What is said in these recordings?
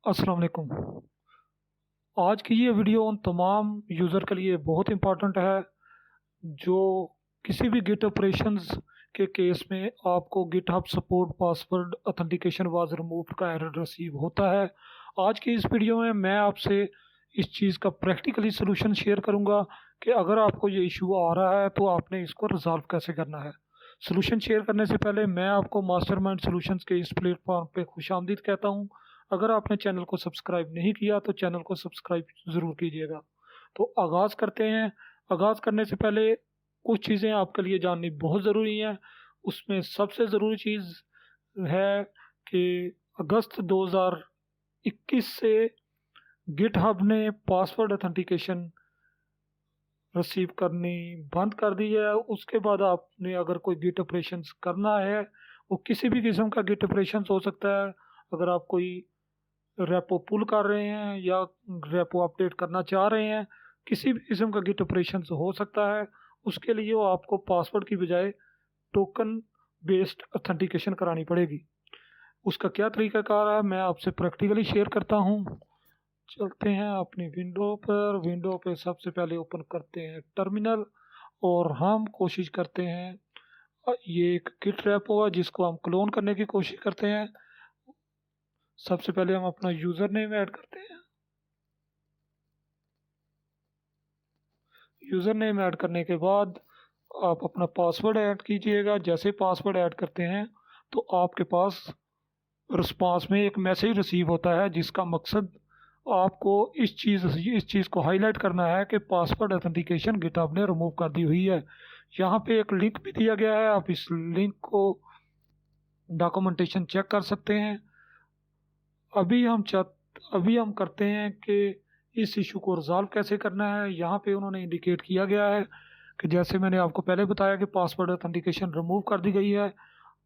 अस्सलाम वालेकुम। आज की ये वीडियो उन तमाम यूज़र के लिए बहुत इम्पोर्टेंट है जो किसी भी गिट ऑपरेशंस के केस में आपको GitHub support password authentication was removed का एरर रिसीव होता है। आज की इस वीडियो में मैं आपसे इस चीज़ का प्रैक्टिकली सॉल्यूशन शेयर करूंगा कि अगर आपको ये इशू आ रहा है तो आपने इसको रिजॉल्व कैसे करना है। सॉल्यूशन शेयर करने से पहले मैं आपको मास्टरमाइंड सॉल्यूशंस के इस प्लेटफॉर्म पे खुशामदीद कहता हूँ। अगर आपने चैनल को सब्सक्राइब नहीं किया तो चैनल को सब्सक्राइब ज़रूर कीजिएगा। तो आगाज़ करते हैं। आगाज़ करने से पहले कुछ चीज़ें आपके लिए जाननी बहुत ज़रूरी हैं। उसमें सबसे ज़रूरी चीज़ है कि अगस्त 2021 से गिटहब ने पासवर्ड ऑथेंटिकेशन रिसीव करनी बंद कर दी है। उसके बाद आपने अगर कोई गिट ऑपरेशंस करना है, वो किसी भी किस्म का गिट ऑपरेशंस हो सकता है। अगर आप कोई रेपो पुल कर रहे हैं या रेपो अपडेट करना चाह रहे हैं, किसी भी किस्म का गिट ऑपरेशंस हो सकता है। उसके लिए वो आपको पासवर्ड की बजाय टोकन बेस्ड ऑथेंटिकेशन करानी पड़ेगी। उसका क्या तरीक़ाकार है मैं आपसे प्रैक्टिकली शेयर करता हूँ। चलते हैं अपनी विंडो पर। विंडो पे सबसे पहले ओपन करते हैं टर्मिनल और हम कोशिश करते हैं ये एक गिट रेपो है जिसको हम क्लोन करने की कोशिश करते हैं। सबसे पहले हम अपना यूज़र नेम ऐड करते हैं। यूज़र नेम ऐड करने के बाद आप अपना पासवर्ड ऐड कीजिएगा। जैसे पासवर्ड ऐड करते हैं तो आपके पास रिस्पांस में एक मैसेज रिसीव होता है जिसका मकसद आपको इस चीज़ को हाईलाइट करना है कि पासवर्ड ऑथेंटिकेशन गिटहब ने रिमूव कर दी हुई है। यहाँ पे एक लिंक भी दिया गया है, आप इस लिंक को डॉक्यूमेंटेशन चेक कर सकते हैं। अभी हम करते हैं कि इस इशू को रिजॉल्व कैसे करना है। यहाँ पे उन्होंने इंडिकेट किया गया है कि जैसे मैंने आपको पहले बताया कि पासवर्ड ऑथेंटिकेशन रिमूव कर दी गई है,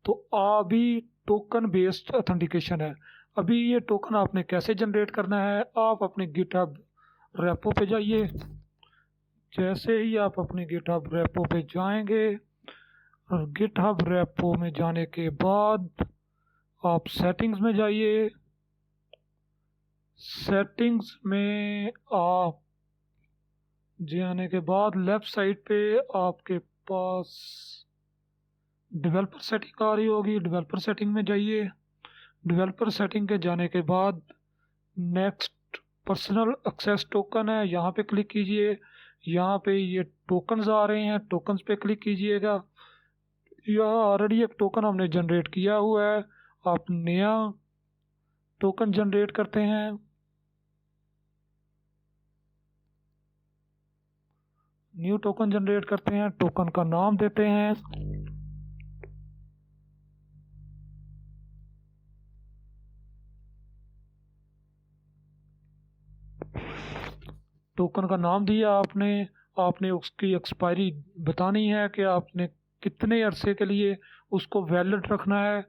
तो अभी टोकन बेस्ड ऑथेंटिकेशन है। अभी ये टोकन आपने कैसे जनरेट करना है, आप अपने गिटहब रेपो पे जाइए। जैसे ही आप अपने गिटहब रेपो पे जाएंगे और गिटहब रेपो में जाने के बाद आप सेटिंग्स में जाइए। सेटिंग्स में आप जाने के बाद लेफ़्ट साइड पे आपके पास डेवलपर सेटिंग आ रही होगी। डेवलपर सेटिंग में जाइए। डेवलपर सेटिंग के जाने के बाद नेक्स्ट पर्सनल एक्सेस टोकन है, यहाँ पे क्लिक कीजिए। यहाँ पे ये टोकन्स आ रहे हैं, टोकन्स पे क्लिक कीजिएगा। यहाँ ऑलरेडी एक टोकन हमने जनरेट किया हुआ है, आप नया टोकन जनरेट करते हैं। न्यू टोकन जनरेट करते हैं, टोकन का नाम देते हैं। टोकन का नाम दिया आपने। आपने उसकी एक्सपायरी बतानी है कि आपने कितने अरसे के लिए उसको वैलिड रखना है।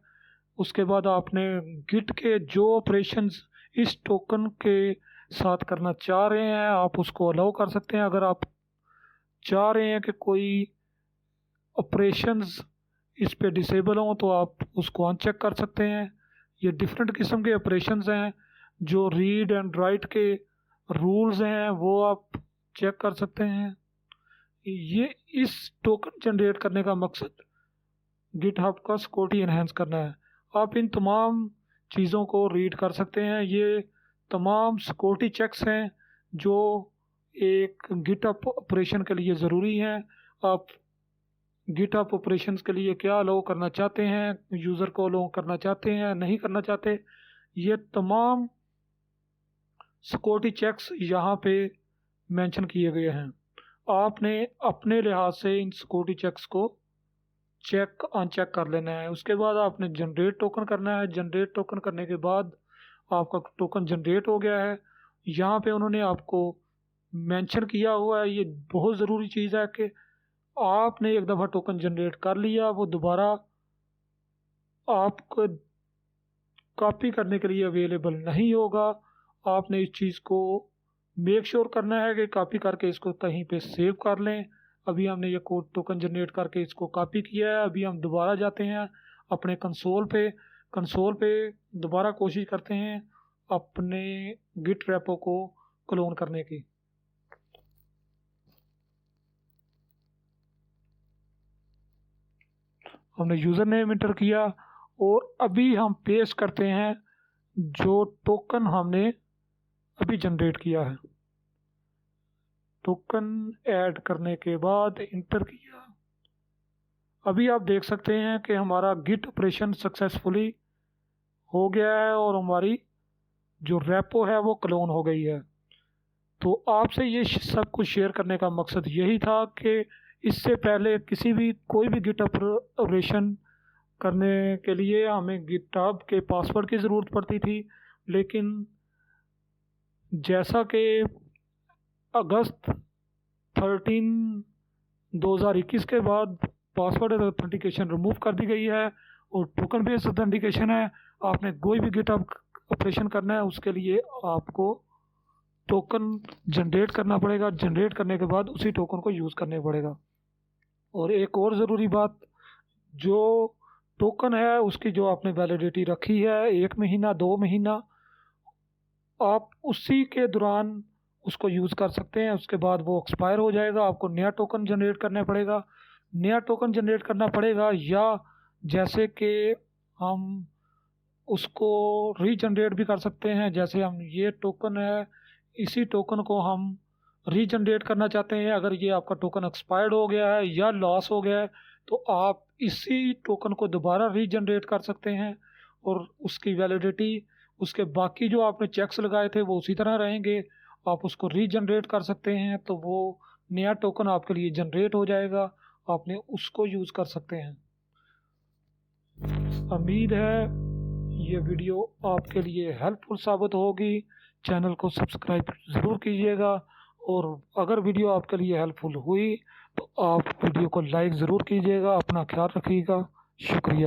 उसके बाद आपने गिट के जो ऑपरेशंस इस टोकन के साथ करना चाह रहे हैं आप उसको अलाउ कर सकते हैं। अगर आप चाह रहे हैं कि कोई ऑपरेशंस इस पे डिसेबल हों तो आप उसको अनचेक कर सकते हैं। ये डिफरेंट किस्म के ऑपरेशंस हैं। जो रीड एंड राइट के रूल्स हैं वो आप चेक कर सकते हैं। ये इस टोकन जनरेट करने का मकसद गिटहब का सिक्योरिटी इन्हेंस करना है। आप इन तमाम चीज़ों को रीड कर सकते हैं। ये तमाम सिक्योरिटी चेक्स हैं जो एक गिटहब ऑपरेशन के लिए ज़रूरी हैं। आप गिटहब ऑपरेशंस के लिए क्या अलाउ करना चाहते हैं, यूज़र को अलाउ करना चाहते हैं, नहीं करना चाहते, ये तमाम सिक्योरिटी चेक्स यहाँ पे मेंशन किए गए हैं। आपने अपने लिहाज से इन सिक्योरिटी चेक्स को चेक अनचेक कर लेना है। उसके बाद आपने जनरेट टोकन करना है। जनरेट टोकन करने के बाद आपका टोकन जनरेट हो गया है। यहाँ पे उन्होंने आपको मेंशन किया हुआ है, ये बहुत ज़रूरी चीज़ है कि आपने एक दफ़ा टोकन जनरेट कर लिया, वो दोबारा आपको कॉपी करने के लिए अवेलेबल नहीं होगा। आपने इस चीज़ को मेक श्योर करना है कि कॉपी करके इसको कहीं पे सेव कर लें। अभी हमने ये कोड टोकन जनरेट करके इसको कॉपी किया है। अभी हम दोबारा जाते हैं अपने कंसोल पे। कंसोल पे दोबारा कोशिश करते हैं अपने गिट रेपो को क्लोन करने की। हमने यूज़र नेम इंटर किया और अभी हम पेस्ट करते हैं जो टोकन हमने अभी जनरेट किया है। टोकन ऐड करने के बाद इंटर किया। अभी आप देख सकते हैं कि हमारा गिट ऑपरेशन सक्सेसफुली हो गया है और हमारी जो रेपो है वो क्लोन हो गई है। तो आपसे ये सब कुछ शेयर करने का मकसद यही था कि इससे पहले कोई भी गिट ऑपरेशन करने के लिए हमें गिटहब के पासवर्ड की ज़रूरत पड़ती थी, लेकिन जैसा कि अगस्त 13 2021 के बाद पासवर्ड ऑथेंटिकेशन रिमूव कर दी गई है और टोकन बेस्ड ऑथेंटिकेशन है। आपने कोई भी गिटहब ऑपरेशन करना है उसके लिए आपको टोकन जनरेट करना पड़ेगा। जनरेट करने के बाद उसी टोकन को यूज़ करने पड़ेगा। और एक और ज़रूरी बात, जो टोकन है उसकी जो आपने वैलिडिटी रखी है 1 महीना 2 महीना, आप उसी के दौरान उसको यूज़ कर सकते हैं। उसके बाद वो एक्सपायर हो जाएगा, आपको नया टोकन जनरेट करना पड़ेगा। नया टोकन जनरेट करना पड़ेगा या जैसे कि हम उसको रीजनरेट भी कर सकते हैं। जैसे हम ये टोकन है, इसी टोकन को हम रीजनरेट करना चाहते हैं। अगर ये आपका टोकन एक्सपायर्ड हो गया है या लॉस हो गया है तो आप इसी टोकन को दोबारा रीजनरेट कर सकते हैं और उसकी वैलिडिटी, उसके बाकी जो आपने चेक्स लगाए थे वो उसी तरह रहेंगे। आप उसको रीजनरेट कर सकते हैं तो वो नया टोकन आपके लिए जनरेट हो जाएगा, आपने उसको यूज़ कर सकते हैं। उम्मीद है ये वीडियो आपके लिए हेल्पफुल साबित होगी। चैनल को सब्सक्राइब ज़रूर कीजिएगा और अगर वीडियो आपके लिए हेल्पफुल हुई तो आप वीडियो को लाइक ज़रूर कीजिएगा। अपना ख्याल रखिएगा। शुक्रिया।